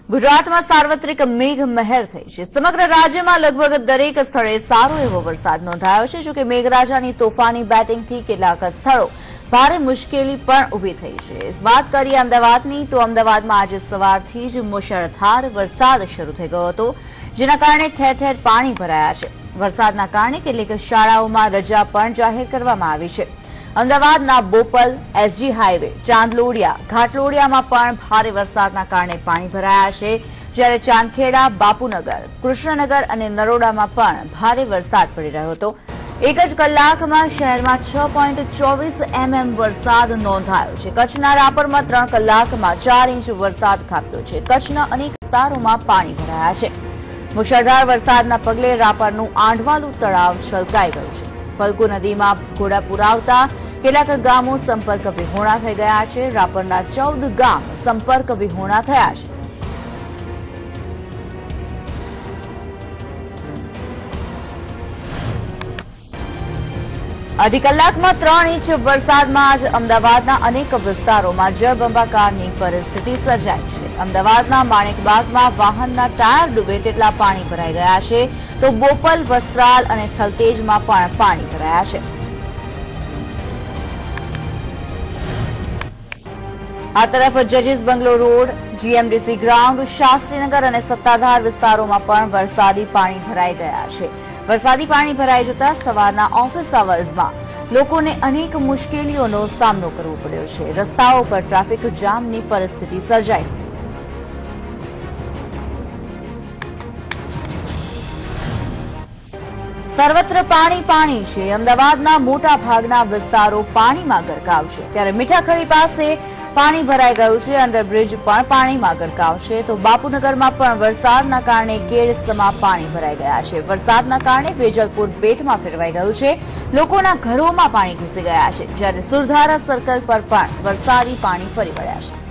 ગુજરાતમાં સાર્વત્રિક મેઘમહેર થઈ છે। સમગ્ર રાજ્યમાં લગભગ દરેક સ્થળે સારો એવો વરસાદ નોંધાયો છે। જો કે મેઘરાજાની તોફાની બેટિંગથી કેટલાક સ્થળો ભારે મુશ્કેલી પણ ઊભી થઈ છે। વાત કરીએ અમદાવાદની તો અમદાવાદમાં આજે સવારથી જ મુશળધાર વરસાદ શરૂ થઈ ગયો હતો, જેના કારણે ઠેર ઠેર પાણી ભરાયા છે। વરસાદના કારણે કેટલીક શાળાઓમાં રજા પણ જાહેર કરવામાં આવી છે। અમદાવાદના બોપલ, એસજી હાઈવે, ચાંદલોડિયા, ઘાટલોડિયામાં પણ ભારે વરસાદના કારણે પાણી ભરાયા છે, જ્યારે ચાંદખેડા, બાપુનગર, કૃષ્ણનગર અને નરોડામાં પણ ભારે વરસાદ પડી રહ્યો હતો। એક જ કલાકમાં શહેરમાં 6.24 mm વરસાદ નોંધાયો છે। કચ્છના રાપરમાં 3 કલાકમાં 4 ઇંચ વરસાદ ખાબક્યો છે। કચ્છના અનેક વિસ્તારોમાં પાણી ભરાયા છે। મુશળધાર વરસાદના પગલે રાપરનું આંઢવાલું તળાવ છલકાઈ ગયું છે। ફલ્ગુ નદીમાં ઘોડાપૂર આવતા કેટલાક ગામો સંપર્ક વિહોણા થઈ ગયા છે। રાપરના 14 ગામ સંપર્ક વિહોણા થયા છે। અઢી કલાકમાં 3 ઇંચ વરસાદમાં જ અમદાવાદના અનેક વિસ્તારોમાં જળબંબાકારની પરિસ્થિતિ સર્જાઈ છે। અમદાવાદના માણેકબાગમાં વાહનના ટાયર ડૂબે તેટલા પાણી ભરાઈ ગયા છે, તો બોપલ, વસ્ત્રાલ અને થલતેજમાં પણ પાણી ભરાયા છે। આ તરફ જજીસ બંગલો રોડ, જીએમડીસી ગ્રાઉન્ડ, શાસ્ત્રીનગર અને સત્તાધાર વિસ્તારોમાં પણ વરસાદી પાણી ભરાઈ ગયા છે। વરસાદી પાણી ભરાઈ જતા સવારના ઓફિસ અવર્સમાં લોકોને અનેક મુશ્કેલીઓનો સામનો કરવો પડ્યો છે। રસ્તાઓ પર ટ્રાફિક જામની પરિસ્થિતિ સર્જાઈ હતી। સર્વત્ર પાણી છે। અમદાવાદના મોટા ભાગના વિસ્તારો પાણીમાં ગરકાવ છે, ત્યારે મીઠાખડી પાસે પાણી ભરાઈ ગયું છે। અંડરબ્રિજ પણ પાણીમાં ગરકાવ છે, તો બાપુનગરમાં પણ વરસાદના કારણે ગેરસમા પાણી ભરાઈ ગયા છે। વરસાદના કારણે વેજલપુર બેટમાં ફેરવાઈ ગયું છે, લોકોના ઘરોમાં પાણી ઘૂસી ગયા છે, જ્યારે સુરધારા સર્કલ પર પણ વરસાદી પાણી ફરી વળ્યા છે।